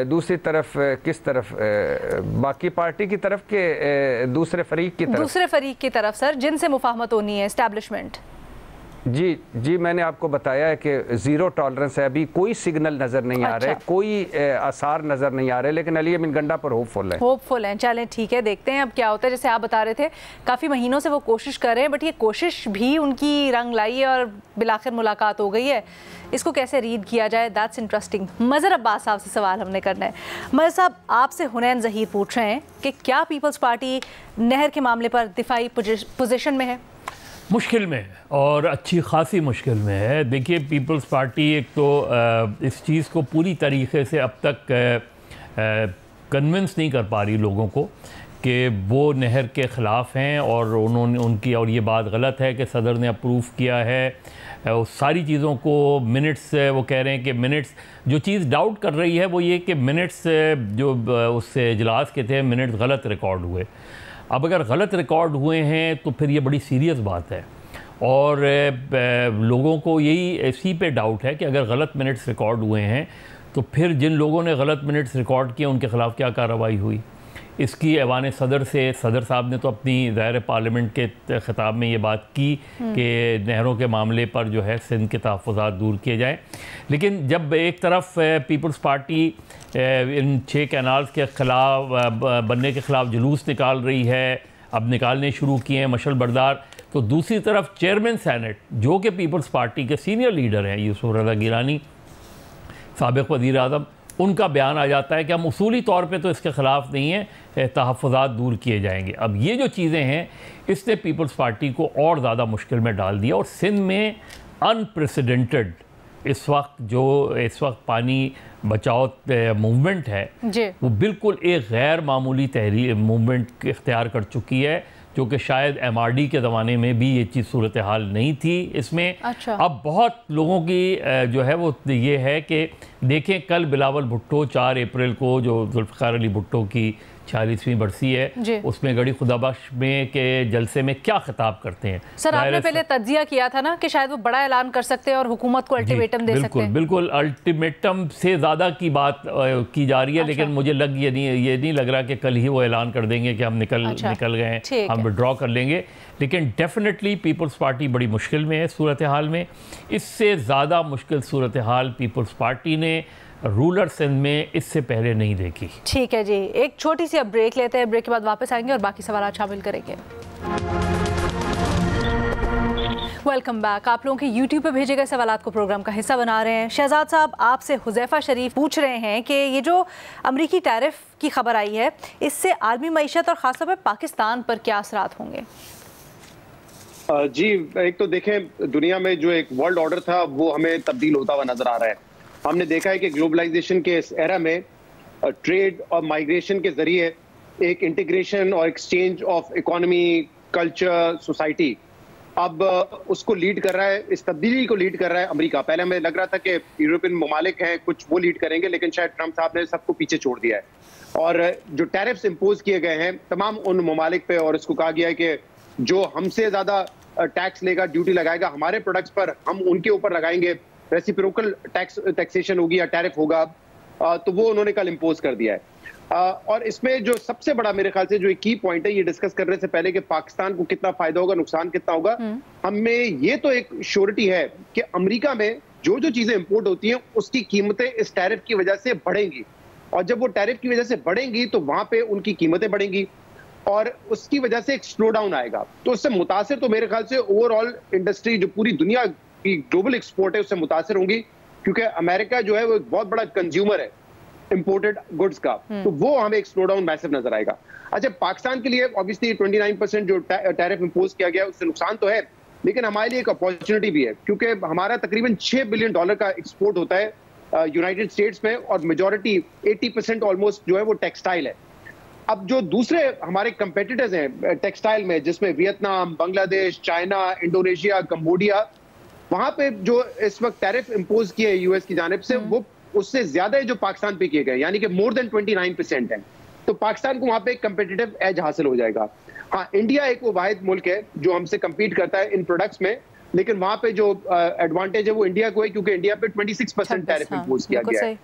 दूसरी तरफ किस तरफ? बाकी पार्टी की तरफ के दूसरे फरीक की तरफ? दूसरे फरीक की तरफ सर, जिनसे मुफाहमत होनी है, एस्टैब्लिशमेंट। जी मैंने आपको बताया है कि ज़ीरो टॉलरेंस है, अभी कोई सिग्नल नज़र नहीं आ रहे, कोई आसार नज़र नहीं आ रहे, लेकिन अली अमीन गंडापुर होपफुल हैं। चलें ठीक है, देखते हैं अब क्या होता है। जैसे आप बता रहे थे काफ़ी महीनों से वो कोशिश कर रहे हैं, बट ये कोशिश भी उनकी रंग लाई है और बिलाखिर मुलाकात हो गई है। इसको कैसे रीड किया जाए, दैट्स इंटरेस्टिंग। मज़हर अब्बास साहब से सवाल हमने करना है। मज़हर साहब, आपसे हुनैन ज़हीर पूछ रहे हैं कि क्या पीपल्स पार्टी नहर के मामले पर दिफाई पोजीशन में है? मुश्किल में, और अच्छी खासी मुश्किल में है। देखिए, पीपल्स पार्टी एक तो इस चीज़ को पूरी तरीके से अब तक कन्विंस नहीं कर पा रही लोगों को कि वो नहर के ख़िलाफ़ हैं, और उनकी ये बात गलत है कि सदर ने अप्रूव किया है उस सारी चीज़ों को। मिनट्स, वो कह रहे हैं कि मिनट्स, जो चीज़ डाउट कर रही है वो ये कि मिनट्स जो उस इजलास के थे, मिनट्स गलत रिकॉर्ड हुए। अब अगर गलत रिकॉर्ड हुए हैं तो फिर ये बड़ी सीरियस बात है, और लोगों को यही इसी पे डाउट है कि अगर गलत मिनट्स रिकॉर्ड हुए हैं तो फिर जिन लोगों ने गलत मिनट्स रिकॉर्ड किए उनके ख़िलाफ़ क्या कार्रवाई हुई। इसकी ऐवान सदर से, सदर साहब ने तो अपनी ज़ाहिर पार्लियामेंट के ख़िताब में ये बात की कि नहरों के मामले पर जो है सिंध के तहफ़्फ़ुज़ात दूर किए जाएँ, लेकिन जब एक तरफ पीपल्स पार्टी इन 6 कैनाल्स के ख़िलाफ़ बनने के ख़िलाफ़ जुलूस निकाल रही है, अब निकालने शुरू किए हैं मशल बरदार, तो दूसरी तरफ चेयरमैन सेनेट जो कि पीपल्स पार्टी के सीनियर लीडर हैं, यूसुफ रज़ा गिलानी, साबिक़ वज़ीर आज़म, उनका बयान आ जाता है कि हम उसूली तौर पे तो इसके ख़िलाफ़ नहीं हैं, तहफ़्फ़ुज़ात दूर किए जाएंगे। अब ये जो चीज़ें हैं इसने पीपल्स पार्टी को और ज़्यादा मुश्किल में डाल दिया, और सिंध में अनप्रेसिडेंटेड इस वक्त पानी बचाओ मूवमेंट है वो बिल्कुल एक गैर मामूली तहरीर मूवमेंट इख्तियार कर चुकी है, जो कि शायद MRD के ज़माने में भी ये चीज़ सूरत हाल नहीं थी इसमें। अच्छा। अब बहुत लोगों की जो है वो ये है कि देखें कल बिलावल भुट्टो 4 अप्रैल को जो जुल्फ़िकार अली भुट्टो की 40वीं बरसी है, उसमें गड़ी खुदाबख्श में के जलसे में क्या खिताब करते हैं। सर आपने पहले तज्जिया किया था ना कि शायद वो बड़ा ऐलान कर सकते हैं और हुकूमत को अल्टीमेटम दे सकते हैं। बिल्कुल अल्टीमेटम से ज़्यादा की बात की जा रही है। लेकिन मुझे ये नहीं लग रहा कि कल ही वो ऐलान कर देंगे कि हम निकल गए हैं, हम विड्रॉ कर लेंगे। लेकिन डेफिनेटली पीपल्स पार्टी बड़ी मुश्किल में है सूरत हाल में। इससे ज़्यादा मुश्किल सूरत हाल पीपल्स पार्टी ने रूलर सिंध में इससे पहले नहीं देखी। ठीक है जी, एक छोटी सी अब ब्रेक लेते हैं, ब्रेक के बाद वापस आएंगे और बाकी सवाल शामिल करेंगे। Welcome back. आप लोगों के YouTube पे भेजे गए सवालात को प्रोग्राम का हिस्सा बना रहे हैं। शहजाद साहब, आपसे हुज़ैफ़ा शरीफ पूछ रहे हैं कि ये जो अमरीकी टैरिफ की खबर आई है, इससे आलमी मईशत और ख़ासतौर पर पाकिस्तान पर क्या असरात होंगे? जी, एक तो देखें दुनिया में जो एक वर्ल्ड ऑर्डर था वो हमें तब्दील होता हुआ नजर आ रहा है। हमने देखा है कि ग्लोबलाइजेशन के इस एरा में ट्रेड और माइग्रेशन के जरिए एक इंटीग्रेशन और exchange of economy, culture, society अब उसको लीड कर रहा है, इस तब्दीली को लीड कर रहा है अमेरिका। पहले हमें लग रहा था कि यूरोपियन ममालिक हैं कुछ वो लीड करेंगे, लेकिन शायद ट्रंप साहब ने सबको पीछे छोड़ दिया है। और जो टैरिफ्स इम्पोज किए गए हैं तमाम उन ममालिक पे, और इसको कहा गया है कि जो हमसे ज्यादा टैक्स लेगा, ड्यूटी लगाएगा हमारे प्रोडक्ट्स पर, हम उनके ऊपर लगाएंगे, रेसिप्रोकल टैक्सेशन होगी या टैरिफ होगा, तो वो उन्होंने कल इम्पोज कर दिया है। और इसमें जो सबसे बड़ा मेरे ख्याल से जो एक की पॉइंट है, ये डिस्कस करने से पहले कि पाकिस्तान को कितना फायदा होगा, नुकसान कितना होगा, हमें ये तो एक श्योरिटी है कि अमेरिका में जो जो चीजें इंपोर्ट होती हैं उसकी कीमतें इस टैरिफ की वजह से बढ़ेंगी, और जब वो टैरिफ की वजह से बढ़ेंगी तो वहां पे उनकी कीमतें बढ़ेंगी और उसकी वजह से एक स्लो डाउन आएगा। तो उससे मुतासिर तो मेरे ख्याल से ओवरऑल इंडस्ट्री जो पूरी दुनिया की ग्लोबल एक्सपोर्ट है उससे मुतासिर होंगी, क्योंकि अमेरिका जो है वो एक बहुत बड़ा कंज्यूमर है इंपोर्टेड गुड्स का, तो वो हमें एक स्लो डाउन मैसिव नजर आएगा। अच्छा, पाकिस्तान के लिए ऑब्वियसली 29% जो टैरिफ इंपोज किया गया उससे नुकसान तो है, लेकिन हमारे लिए एक अपॉर्चुनिटी भी है, क्योंकि हमारा तकरीबन $6 बिलियन का एक्सपोर्ट होता है यूनाइटेड स्टेट्स में, और मेजॉरिटी 80% ऑलमोस्ट जो है वो टेक्सटाइल है। अब जो दूसरे हमारे कंपेटिटर्स हैं टेक्सटाइल में, जिसमें Vietnam, Bangladesh, China, Indonesia, Cambodia, वहां पे जो इस वक्त टैरिफ इंपोज किए यूएस की जानिब से वो उससे ज्यादा है जो पाकिस्तान पे किए गए, यानी कि मोर देन 29% है। तो पाकिस्तान को वहां पे एक कंपेटिटिव एज हासिल हो जाएगा। हाँ, इंडिया एक वो वाहिद मुल्क है जो हमसे compete करता है इन प्रोडक्ट्स में, लेकिन वहां पे जो एडवांटेज है वो इंडिया को है, क्योंकि इंडिया पे 26% टैरिफ इंपोज किया गया है।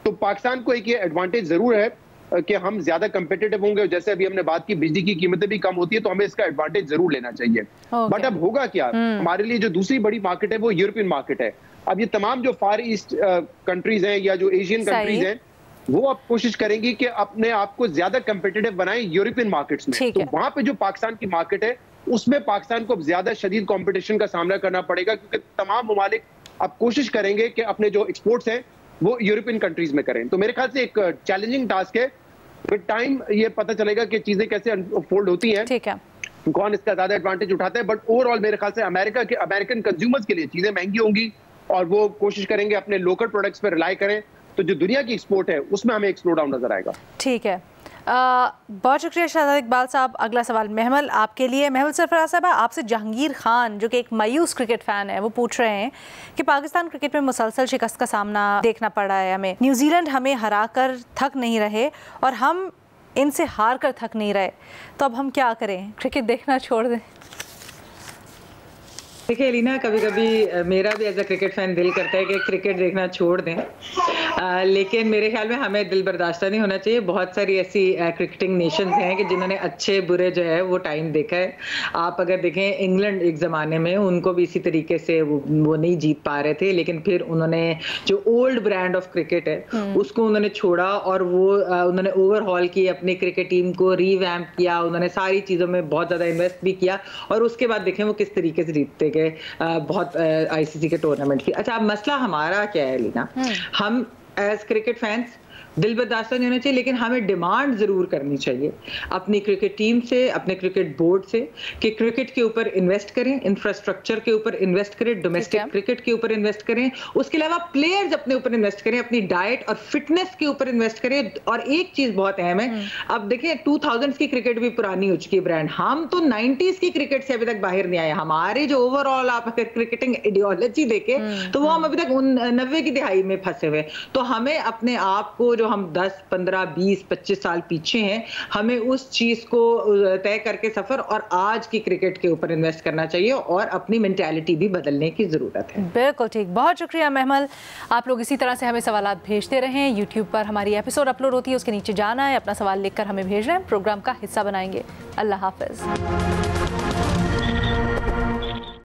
तो पाकिस्तान को एक ये एडवांटेज जरूर है कि हम ज्यादा कंपेटिटिव होंगे। जैसे अभी हमने बात की बिजली की कीमतें भी कम होती है, तो हमें इसका एडवांटेज जरूर लेना चाहिए। बट अब होगा क्या, हमारे लिए जो दूसरी बड़ी मार्केट है वो यूरोपियन मार्केट है। अब ये तमाम जो फार ईस्ट कंट्रीज हैं या जो एशियन कंट्रीज हैं, वो अब कोशिश करेंगी कि अपने आप को ज्यादा कंपेटिटिव बनाएं यूरोपियन मार्केट्स में। तो वहां पे जो पाकिस्तान की मार्केट है उसमें पाकिस्तान को ज्यादा शदीद कंपटीशन का सामना करना पड़ेगा, क्योंकि तमाम ममालिक अब कोशिश करेंगे कि अपने जो एक्सपोर्ट्स हैं वो यूरोपियन कंट्रीज में करें। तो मेरे ख्याल से एक चैलेंजिंग टास्क है। विद टाइम ये पता चलेगा कि चीजें कैसे अनफोल्ड होती हैं, ठीक है, कौन इसका ज्यादा एडवांटेज उठाता है। बट ओवरऑल मेरे ख्याल से अमेरिकन कंज्यूमर्स के लिए चीजें महंगी होंगी और वो कोशिश करेंगे अपने लोकल प्रोडक्ट्स पर रिलाई करें, तो जो दुनिया की एक्सपोर्ट है उसमें हमें एक स्लो डाउन नजर आएगा। ठीक है, बहुत शुक्रिया शहजाद इकबाल साहब। अगला सवाल महमल आपके लिए। महमल सरफराज साहब, आपसे जहांगीर खान जो कि एक मायूस क्रिकेट फ़ैन है वो पूछ रहे हैं कि पाकिस्तान क्रिकेट में मुसलसल शिकस्त का सामना देखना पड़ रहा है हमें। न्यूजीलैंड हमें हरा कर थक नहीं रहे और हम इनसे हार कर थक नहीं रहे, तो अब हम क्या करें? क्रिकेट देखना छोड़ दें? देखिए एलिना, कभी कभी मेरा भी एज अ क्रिकेट फैन दिल करता है कि क्रिकेट देखना छोड़ दें, लेकिन मेरे ख्याल में हमें दिल बर्दाश्ता नहीं होना चाहिए। बहुत सारी ऐसी क्रिकेटिंग नेशंस हैं कि जिन्होंने अच्छे बुरे जो है वो टाइम देखा है। आप अगर देखें इंग्लैंड एक ज़माने में उनको भी इसी तरीके से वो नहीं जीत पा रहे थे, लेकिन फिर उन्होंने जो ओल्ड ब्रांड ऑफ क्रिकेट है उसको उन्होंने छोड़ा और वो उन्होंने ओवरहॉल की अपनी क्रिकेट टीम को रीवैम्प किया, उन्होंने सारी चीज़ों में बहुत ज़्यादा इन्वेस्ट भी किया और उसके बाद देखें वो किस तरीके से जीतते बहुत आईसीसी के टूर्नामेंट की। अच्छा, अब मसला हमारा क्या है लीना, हम एज क्रिकेट फैंस दिल बर्दाश्त नहीं होना चाहिए, लेकिन हमें डिमांड जरूर करनी चाहिए अपनी क्रिकेट टीम से, अपने क्रिकेट बोर्ड से, कि क्रिकेट के ऊपर इन्वेस्ट करें, इंफ्रास्ट्रक्चर के ऊपर इन्वेस्ट करें, डोमेस्टिक क्रिकेट के ऊपर इन्वेस्ट करें, उसके अलावा प्लेयर्स अपने ऊपर इन्वेस्ट करें, अपनी डाइट और फिटनेस के ऊपर इन्वेस्ट करें। और एक चीज बहुत अहम है, अब देखिए 2000s की क्रिकेट भी पुरानी हो चुकी है ब्रांड, हम तो 90s की क्रिकेट से अभी तक बाहर नहीं आए। हमारे जो ओवरऑल आप अगर क्रिकेटिंग आइडियोलॉजी देखे तो वो हम अभी तक 90 की दिहाई में फंसे हुए। तो हमें अपने आप को, जो हम 10, 15, 20, 25 साल पीछे हैं, हमें उस चीज को तय करके सफर और आज की क्रिकेट के ऊपर इन्वेस्ट करना चाहिए और अपनी मेंटालिटी भी बदलने की जरूरत है। बिल्कुल ठीक, बहुत शुक्रिया महमल। आप लोग इसी तरह से हमें सवालात भेजते रहें। यूट्यूब पर हमारी एपिसोड अपलोड होती है, उसके नीचे जाना है, अपना सवाल लिखकर हमें भेजना है, प्रोग्राम का हिस्सा बनाएंगे। अल्लाह हाफिज।